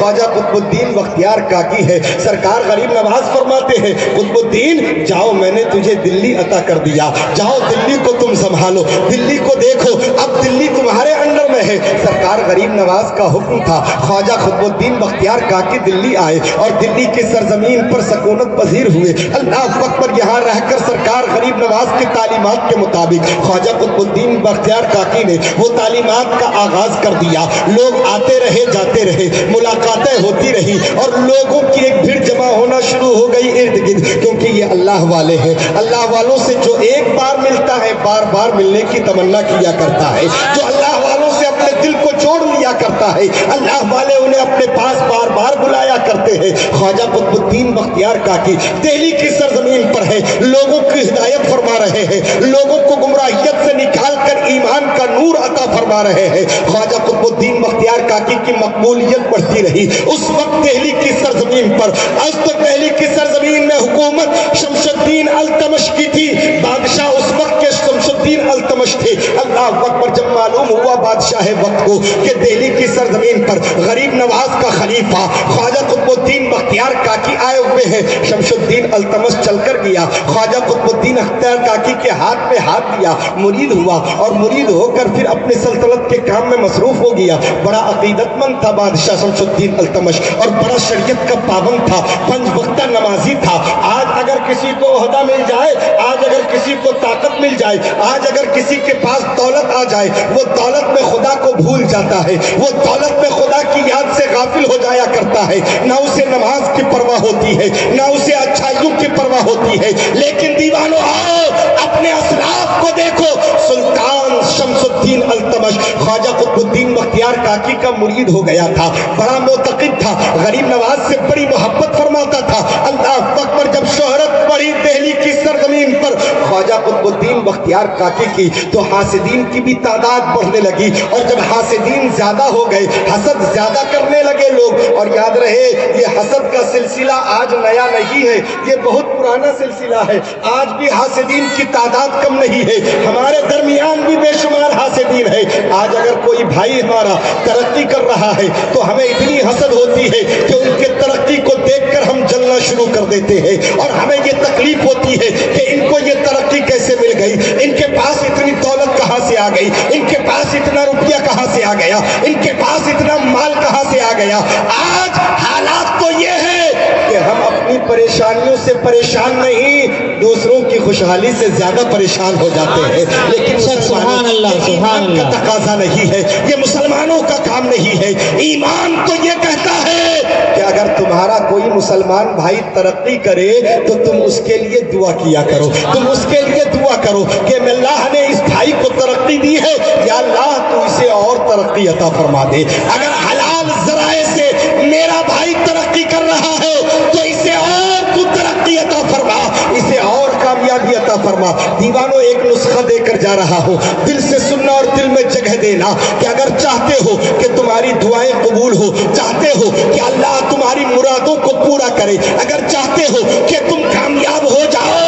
خواجہ قطب الدین بختیار کاکی ہے۔ سرکار غریب نواز فرماتے ہیں قطب الدین جاؤ میں نے تجھے دلی عطا کر دیا، جاؤ دلی کو تم سنبھالو، دلی کو دیکھو، اب دلی تمہارے انڈر میں ہے۔ سرکار غریب نواز کا حکم تھا، خواجہ قطب الدین بختیار کاکی دلی آئے اور دلی کی سرزمین پر سکونت پذیر ہوئے۔ اللہ اکبر، یہاں رہ کر سرکار غریب نواز کی تعلیمات کے مطابق خواجہ قطب الدین بختیار کاکی نے وہ تعلیمات کا آغاز کر دیا۔ لوگ آتے رہے جاتے رہے، ملاقاتیں ہوتی رہی اور لوگوں کی ایک بھیڑ جمع ہونا شروع ہو گئی ارد گرد، کیونکہ یہ اللہ والے ہیں۔ اللہ والوں سے جو ایک بار ملتا ہے بار بار ملنے کی تمنا کیا کرتا ہے، جو اللہ والوں سے اپنے دل کو جوڑ لیا کرتا ہے، اللہ والے انہیں اپنے پاس بار بار بلایا کرتے ہیں۔ خواجہ قطب الدین بختیار کاکی دہلی کی سرزمین پر ہے، لوگوں کی ہدایت فرما رہے ہیں، لوگوں کو گمراہیت سے نکال کر ایمان کا نور عطا فرما رہے ہیں۔ خواجہ قطب الدین بختیار کاکی کی مقبولیت بڑھتی رہی۔ اس وقت دہلی کی سرزمین پر، آج تک دہلی کی سرزمین میں حکومت شمس الدین التمش کی تھی، بادشاہ اس وقت کے شمس الدین التمش تھے۔ اللہ اکبر، جب معلوم ہوا بادشاہ وقت کو کہ دہلی کی سرزمین پر غریب نواز کا خلیفہ خواجہ قطب الدین بختیار کاکی آئے ہوئے ہیں، شمس الدین التمش چل کر گیا، خواجہ قطب الدین بختیار کاکی کے ہاتھ پہ ہاتھ دیا، مرید ہوا اور مرید ہو کر پھر اپنے سلطنت کے کام میں مصروف ہو گیا۔ بڑا عقیدت مند تھا بادشاہ شمس الدین التمش اور بڑا شریعت کا پابند تھا، پنج وقتہ نمازی تھا۔ آج اگر کسی کو عہدہ مل جائے، آج اگر کسی کو طاقت مل جائے، آج اگر کسی کے پاس دولت آ جائے، وہ دولت میں خدا کو بھول جاتا ہے، وہ دولت میں خدا کی یاد سے غافل ہو جایا کرتا ہے، نہ اسے نماز کی پرواہ ہوتی ہے، نہ اسے اچھائیوں کی پرواہ ہوتی ہے۔ لیکن دیوانو آؤ اپنے اسلاف کو دیکھو، سلطان شمس الدین التمش خواجہ قطب الدین بختیار کاکی کا مرید ہو گیا تھا، بڑا معتقد تھا، غریب نواز سے بڑی محبت فرماتا تھا۔ اللہ اکبر، جب شہرت بڑھی دہلی کی سرزمین پر خواجہ قطب الدین بختیار کاکی کی تو حاسدین کی بھی تعداد بڑھنے لگی، اور جب حاسدین زیادہ ہو گئے، حسد زیادہ کرنے لگے لوگ۔ اور یاد رہے یہ حسد کا سلسلہ آج نیا نہیں ہے، یہ بہت پرانا سلسلہ ہے، آج بھی حاسدین کی تعداد کم نہیں ہے، ہمارے درمیان بھی بے شمار حاسدین ہے۔ آج اگر کوئی بھائی ہمارا ترقی کر رہا ہے تو ہمیں اتنی حسد ہوتی ہے کہ ان کے ترقی کو دیکھ کر ہم جلنا شروع کر دیتے ہیں، اور ہمیں یہ تکلیف ہوتی ہے کہ ان کو یہ ترقی کیسے مل گئی، ان کے پاس اتنی دولت کہاں سے آ گئی، ان کے پاس اتنا روپیہ کہاں سے آ گیا، ان کے پاس اتنا مال کہاں سے آ گیا۔ آج حالات تو یہ ہے کہ ہم اپنی پریشانیوں سے پریشان نہیں، دوسروں کی خوشحالی سے زیادہ پریشان ہو جاتے ہیں۔ لیکن سبحان اللہ، سبحان ایمان کا اللہ، تقاضا نہیں ہے، یہ مسلمانوں کا کام نہیں ہے۔ ایمان تو یہ کہتا ہے کہ اگر تمہارا کوئی مسلمان بھائی ترقی کرے تو تم اس کے لیے دعا کیا کرو، تم اس کے لیے دعا کرو کہ اللہ نے اس بھائی کو ترقی دی ہے، یا اللہ تو اسے اور ترقی عطا فرما دے۔ اگر حلال ذرائع سے میرا بھائی ترقی کر رہا ہے تو اسے اور تو ترقی عطا فرما، اسے اور کامیابی عطا فرما۔ دیوانوں، ایک نسخہ دے کر جا رہا ہوں، دل سے سننا اور دل میں جگہ دینا کہ اگر چاہتے ہو کہ تمہاری دعائیں قبول ہو، چاہتے ہو کہ اللہ تمہاری مرادوں کو پورا کرے، اگر چاہتے ہو کہ تم کامیاب ہو جاؤ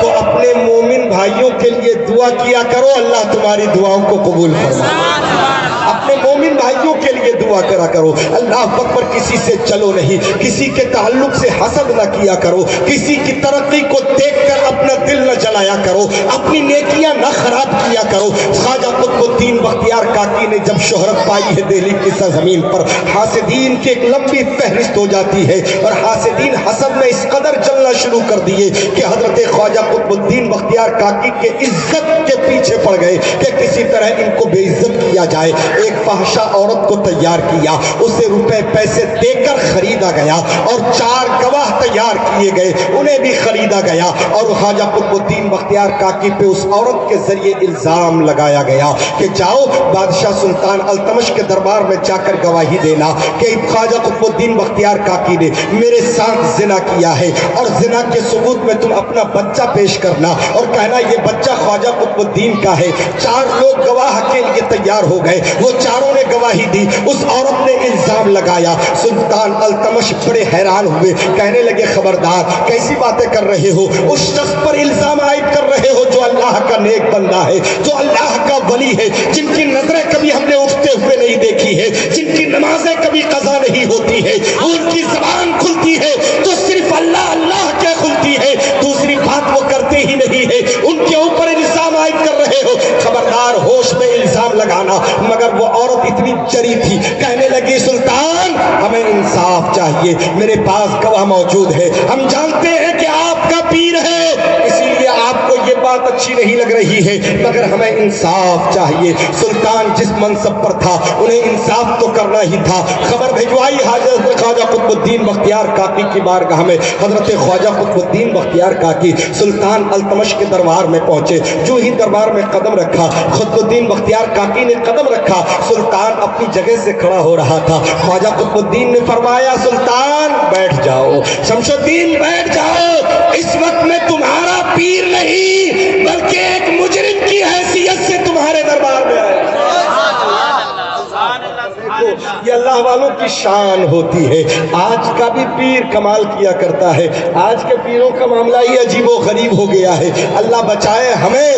تو اپنے مومن بھائیوں کے لیے دعا کیا کرو، اللہ تمہاری دعاؤں کو قبول فرمائے۔ اپنے مومن بھائیوں کے لیے دعا کرا کرو۔ اللہ اکبر، کسی سے چلو نہیں، کسی کے تعلق سے حسد نہ کیا کرو، کسی کی ترقی کو دیکھ کر اپنا دل نہ جلایا کرو، اپنی نیکیاں نہ خراب کیا کرو۔ خواجہ قطب الدین بختیار کاکی نے جب شہرت پائی ہے دہلی کی سرزمین پر، حاسدین کی ایک لمبی فہرست ہو جاتی ہے، اور حاسدین حسد میں اس قدر جلنا شروع کر دیے کہ حضرت خواجہ قطب الدین بختیار کاکی کے عزت کے پیچھے پڑ گئے کہ کسی طرح ان کو بے عزت کیا جائے۔ ایک فحشہ عورت کو تیار کیا، اسے روپے پیسے دے کر خریدا گیا، اور 4 گواہ تیار کیے گئے، انہیں بھی خریدا گیا، اور خواجہ قطب الدین بختیار کاکی پہ اس عورت کے ذریعے الزام لگایا گیا کہ جاؤ بادشاہ سلطان التمش کے دربار میں جا کر گواہی دینا کہ خواجہ قطب الدین بختیار کاکی نے میرے ساتھ زنا کیا ہے، اور زنا کے ثبوت میں تم اپنا بچہ پیش کرنا اور کہنا یہ بچہ خواجہ قطب الدین کا ہے۔ 4 لوگ گواہ کے لیے تیار ہو گئے، وہ چاروں نے گواہی دی، اس عورت نے الزام لگایا۔ سلطان التمش بڑے حیران ہوئے، کہنے لگے خبردار، کیسی باتیں کر رہے ہو، اس شخص پر الزام عائد کر رہے ہو جو اللہ کا نیک بندہ ہے، جو اللہ کا ولی ہے، جن کی نظریں کبھی ہم نے اٹھتے ہوئے نہیں دیکھی ہے جن کی نمازیں کبھی قضا نہیں ہوتی ہے، ان کی زبان کھلتی ہے تو صرف اللہ اللہ کیا کھلتی ہے، دوسری بات وہ کرتے ہی نہیں ہے، ان کے اوپر الزام عائد کر رہے ہو۔ خبردار ہوش میں الزام لگانا۔ مگر وہ عورت اتنی جری تھی، کہنے لگی سلطان ہمیں انصاف چاہیے، میرے پاس گواہ موجود ہے، ہم جانتے ہیں کہ آپ کا پیر ہے، اسی لیے آپ کو یہ بات اچھی نہیں لگ رہی ہے، مگر ہمیں انصاف چاہیے۔ سلطان جس منصب پر تھا انہیں انصاف تو کرنا ہی تھا۔ خبر بھجوائی حضرت خواجہ قطب الدین بختیار کاکی کی بارگاہ میں۔ حضرت خواجہ قطب الدین بختیار کاکی سلطان التمش کے دربار میں پہنچے۔ جو ہی دربار میں قدم رکھا، قطب الدین بختیار کاکی نے قدم رکھا، سلطان اپنی جگہ سے کھڑا ہو رہا تھا۔ خواجہ قطب الدین نے فرمایا سلطان بیٹھ جاؤ، شمس الدین بیٹھ جاؤ، اس وقت میں تمہارا پیر نہیں بلکہ ایک مجرم کی حیثیت سے تمہارے دربار میں آیا۔ یہ اللہ والوں کی شان ہوتی ہے۔ آج کا بھی پیر کمال کیا کرتا ہے، آج کے پیروں کا معاملہ ہی عجیب و غریب ہو گیا ہے۔ اللہ بچائے ہمیں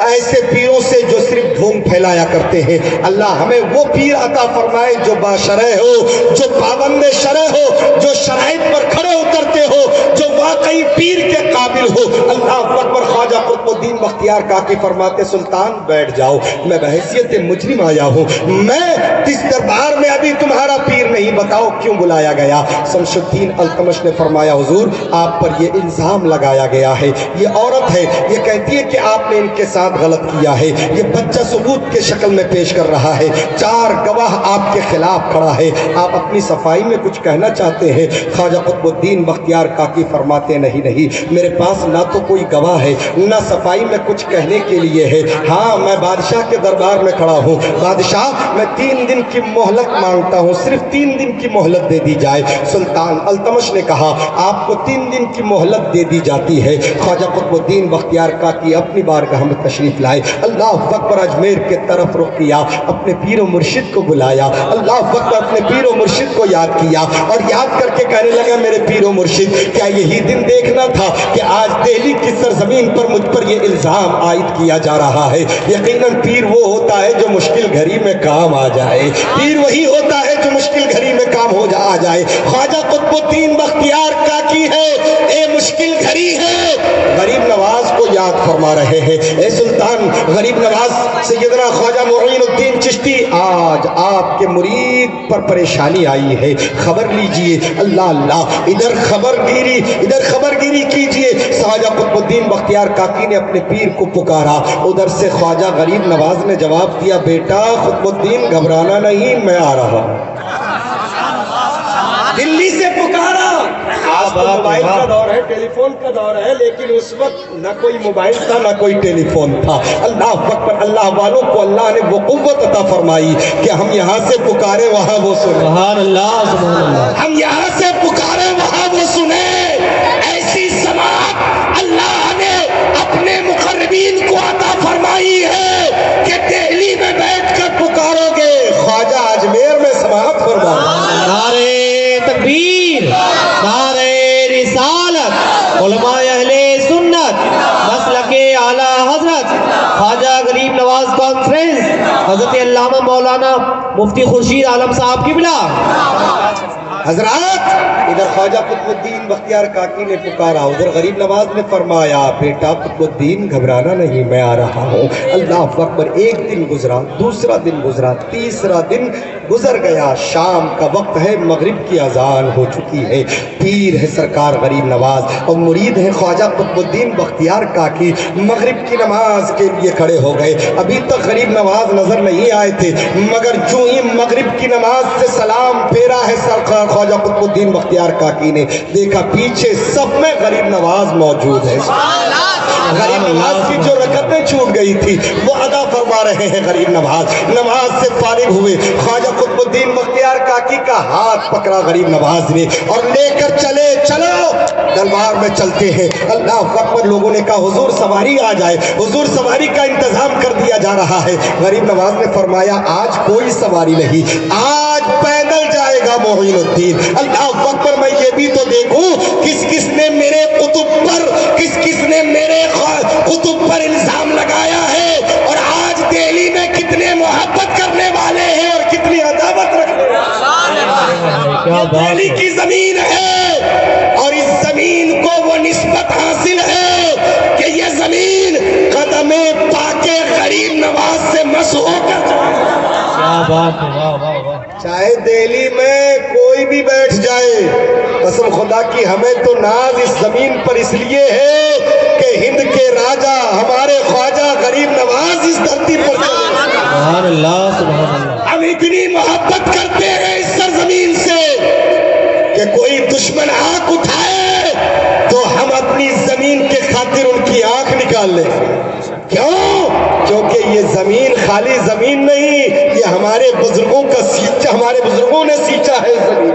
ایسے پیروں سے جو صرف ڈھونگ پھیلایا کرتے ہیں۔ اللہ ہمیں وہ پیر عطا فرمائے جو باشرع ہو، جو پابند شرع ہو، جو شرائط پر کھڑے اترتے ہو، جو واقعی پیر کے قابل ہو۔ اللہ اکبر۔ خواجہ قطب الدین بختیار کاکی فرماتے سلطان بیٹھ جاؤ، میں بحیثیت مجرم آیا ہوں، میں اس دربار میں ابھی تمہارا پیر نہیں، بتاؤ کیوں بلایا گیا؟ شمس الدین التمش نے فرمایا حضور آپ پر یہ الزام لگایا گیا ہے، یہ عورت ہے، یہ کہتی ہے کہ آپ نے ان کے ساتھ غلط کیا ہے، یہ بچہ ثبوت کے شکل میں پیش کر رہا ہے، 4 گواہ آپ کے خلاف کھڑا ہے، آپ اپنی صفائی میں کچھ کہنا چاہتے ہیں؟ خواجہ قطب الدین بختیار کاکی فرماتے نہیں میرے پاس نہ تو کوئی گواہ ہے نہ صفائی میں کچھ کہنے کے لیے ہے، ہاں میں بادشاہ کے دربار میں کھڑا ہوں، بادشاہ میں 3 دن کی مہلت مانگتا ہوں، صرف 3 دن کی مہلت دے دی جائے۔ سلطان التمش نے کہا آپ کو 3 دن کی مہلت دے دی جاتی ہے۔ خواجہ قطب الدین بختیار کاکی اپنی بارگاہ میں تشریف لائے، اللہ اکبر، اجمیر کے طرف رخ کیا، اپنے پیر و مرشد کو بلایا، اللہ اکبر، اپنے پیر و مرشد کو یاد کیا اور یاد کر کے کہنے لگا میرے پیر و مرشد کیا یہی دن دیکھنا تھا کہ آج دہلی کی سرزمین پر مجھ پر یہ الزام عائد کیا جا رہا ہے؟ یقیناً پیر وہ ہوتا ہے جو مشکل گھڑی میں کام آ جائے، پیر وہی ہوتا ہے جو مشکل گھڑی میں کام آ جائے۔ خواجہ قطب الدین بختیار کاکی ہے، اے مشکل گھڑی ہے، غریب نواز کو یاد فرما رہے ہیں۔ اے سلطان غریب نواز سیدنا خواجہ معین الدین چشتی، آج آپ کے مرید پر پریشانی آئی ہے، خبر لیجئے۔ اللہ اللہ، ادھر خبر گیری کیجئے۔ خواجہ قطب الدین بختیار کاکی نے اپنے پیر کو پکارا، ادھر سے خواجہ غریب نواز نے جواب دیا بیٹا قطب الدین گھبرانا نہیں، میں آ رہا ہوں۔ دلی سے پکارا۔ آج تو موبائل کا دور ہے، ٹیلی فون کا دور ہے، لیکن اس وقت نہ کوئی موبائل تھا نہ کوئی ٹیلی فون تھا۔ اللہ اکبر، اللہ والوں کو اللہ نے وہ قوت عطا فرمائی کہ ہم یہاں سے پکارے وہاں وہ سنے، سبحان اللہ سبحان اللہ، ہم یہاں سے پکارے وہاں وہ سنے۔ ایسی سماعت اللہ نے اپنے مقربین کو عطا فرمائی ہے کہ دہلی میں بیٹھ کر پکارو گے خواجہ اجمیر میں سماعت فرما۔ نعرہ تکبیر، نعرہ رسالت، علماء اہل سنت، مسلک اعلی حضرت خواجہ غریب نواز کانفرنس، حضرت علامہ مولانا مفتی خورشید عالم صاحب قبلہ۔ حضرات ادھر خواجہ قطب الدین بختیار کاکی نے پکارا، ادھر غریب نواز نے فرمایا بیٹا قطب الدین گھبرانا نہیں، میں آ رہا ہوں۔ اللہ اکبر، ایک دن گزرا، دوسرا دن گزرا، تیسرا دن گزر گیا، شام کا وقت ہے، مغرب کی اذان ہو چکی ہے۔ پیر ہے سرکار غریب نواز اور مرید ہے خواجہ قطب الدین بختیار کاکی، مغرب کی نماز کے لیے کھڑے ہو گئے۔ ابھی تک غریب نواز نظر نہیں آئے تھے، مگر جو ہی مغرب کی نماز سے سلام پھیرا ہے سرکار خواجہ قطب الدین بختیار کاکی نے، دیکھا پیچھے صف میں غریب نواز موجود ہے۔ غریب نواز کی جو رکعتیں چھوٹ گئی تھی وہ ادا فرما رہے ہیں غریب نواز۔ نماز سے فارغ ہوئے، خواجہ قطب الدین بختیار کاکی کا ہاتھ پکڑا غریب نواز نے اور لے کر چلے، چلو دربار میں چلتے ہیں۔ اللہ اکبر، لوگوں نے کہا حضور سواری آ جائے، حضور سواری کا انتظام کر دیا جا رہا ہے۔ غریب نواز نے فرمایا آج کوئی سواری نہیں، آج پیدل جائے گا معین الدین۔ اللہ اکبر، میں یہ بھی تو دیکھوں کس کس نے میرے قطب پر الزام لگایا ہے، اور آج دہلی میں کتنے محبت کرنے والے ہیں کیا یہ بات دہلی ہے۔ کی زمین ہے اور اس زمین کو وہ نسبت حاصل ہے کہ یہ زمین قدم پاک غریب نواز سے مس ہو کر جائے۔ کیا بات ہے، واہ واہ واہ۔ چاہے دہلی میں کوئی بھی بیٹھ جائے، قسم خدا کی ہمیں تو ناز اس زمین پر اس لیے ہے کہ ہند کے راجہ ہمارے خواجہ غریب نواز اس دھرتی پر چلے۔ سبحان اللہ سبحان اللہ۔ ہم اتنی محبت کرتے ہیں اس سرزمین سے کہ کوئی دشمن آنکھ اٹھائے تو ہم اپنی زمین کے خاطر ان کی آنکھ نکال لیں۔ کیوں؟ کیونکہ یہ زمین خالی زمین نہیں، یہ ہمارے بزرگوں کا سینچا، ہمارے بزرگوں نے سینچا ہے اس زمین،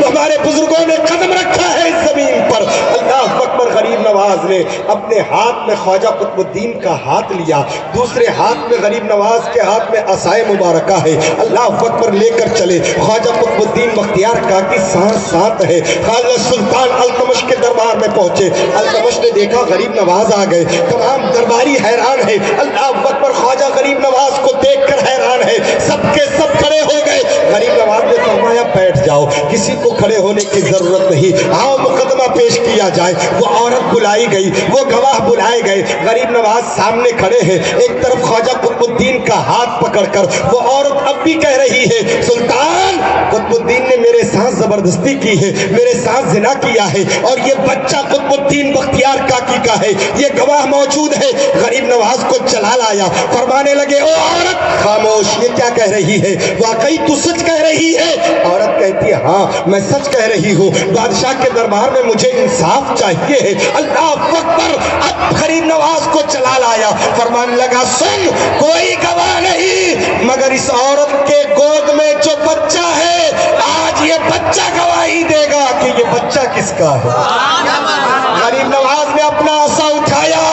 ہمارے بزرگوں نے قدم رکھا ہے اس زمین پر۔ اللہ اکبر۔ غریب نواز نے اپنے ہاتھ میں خواجہ قطب الدین کا ہاتھ لیا، دوسرے ہاتھ میں غریب نواز کے ہاتھ میں عصائے مبارکہ ہے، اللہ اکبر لے کر چلے۔ خواجہ قطب الدین بختیار کاکی ساتھ ہے، خواجہ سلطان التمش کے دربار میں پہنچے، التمش نے دیکھا غریب نواز آ گئے، تمام درباری حیران ہے، اللہ اکبر خواجہ غریب نواز کو دیکھ کر حیران ہے، سب کے سب کھڑے ہو گئے۔ غریب نواز نے فرمایا بیٹھ جاؤ، کسی کو کھڑے ہونے کی ضرورت نہیں، آؤ مقدمہ پیش کیا جائے۔ وہ عورت بلائی گئی، وہ گواہ بلائے گئے، غریب نواز سامنے کھڑے ہیں، ایک طرف خواجہ قطب الدین کا ہاتھ پکڑ کر وہ عورت اب بھی کہہ رہی ہے سلطان قطب الدین نے میرے ساتھ زبردستی کی ہے، میرے ساتھ زنا کیا ہے اور یہ بچہ قطب الدین بختیار کاکی کا ہے، یہ گواہ موجود ہے۔ غریب نواز کو چلا لایا، فرمانے لگے او عورت خاموش، یہ کیا کہہ رہی ہے؟ واقعی تو سچ کہہ رہی ہے؟ عورت کہتی ہے ہاں میں سچ کہہ رہی ہوں، بادشاہ کے دربار میں مجھے انصاف چاہیے ہے۔ اللہ اکبر۔ اب غریب نواز کو چلا لایا، فرمانے لگا سن کوئی گواہ نہیں مگر اس عورت کے گود میں جو بچہ ہے، آج یہ بچہ گواہی دے گا کہ یہ بچہ کس کا ہے۔ غریب نواز نے اپنا عصا اٹھایا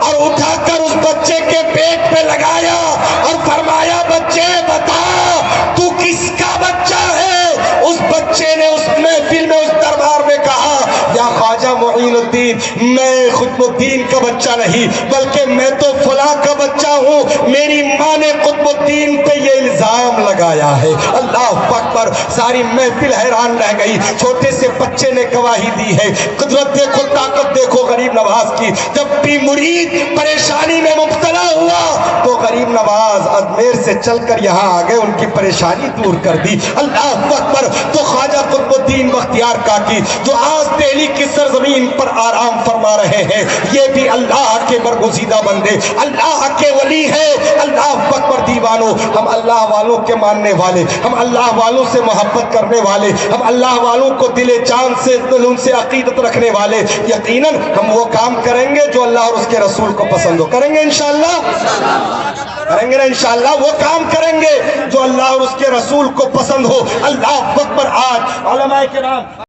اور اٹھا کر اس بچے کے پیٹ پہ لگایا اور فرمایا بچے بتا تو کس کا بچہ ہے؟ اس بچے نے اس محفل میں اس دربار میں کہا یا خواجہ معین الدین میں قطب الدین کا بچہ نہیں بلکہ میں تو فلاں کا بچہ ہوں، میری ماں نے قطب الدین پہ یہ الزام لگایا ہے۔ اللہ اکبر۔ ساری محفل حیران رہ گئی، چھوٹے سے بچے نے گواہی دی ہے۔ قدرت دیکھو، طاقت دیکھو غریب نواز کی، جب بھی مرید پریشانی میں مبتلا ہوا تو غریب نواز اجمیر سے چل کر یہاں آ گئے، ان کی پریشانی دور کر دی۔ اللہ اکبر۔ تو خواجہ قطب الدین بختیار کاکی جو آج دہلی کی سرزمین پر آرام فرما رہے ہیں، یہ بھی اللہ کے برگزیدہ بندے، اللہ کے ولی ہے۔ اللہ اکبر دیوانوں، ہم اللہ والوں کے ماننے والے، ہم اللہ والوں سے محبت کرنے والے، ہم اللہ والوں کو دل جان سے ان سے عقیدت رکھنے والے، یقیناً ہم وہ کام کریں گے جو اللہ اور اس کے رسول کو پسند ہو۔ کریں گے انشاءاللہ؟ کریں گے نا انشاءاللہ؟ وہ کام کریں گے جو اللہ اور اس کے رسول کو پسند ہو۔ اللہ اکبر۔ آج علماء کرام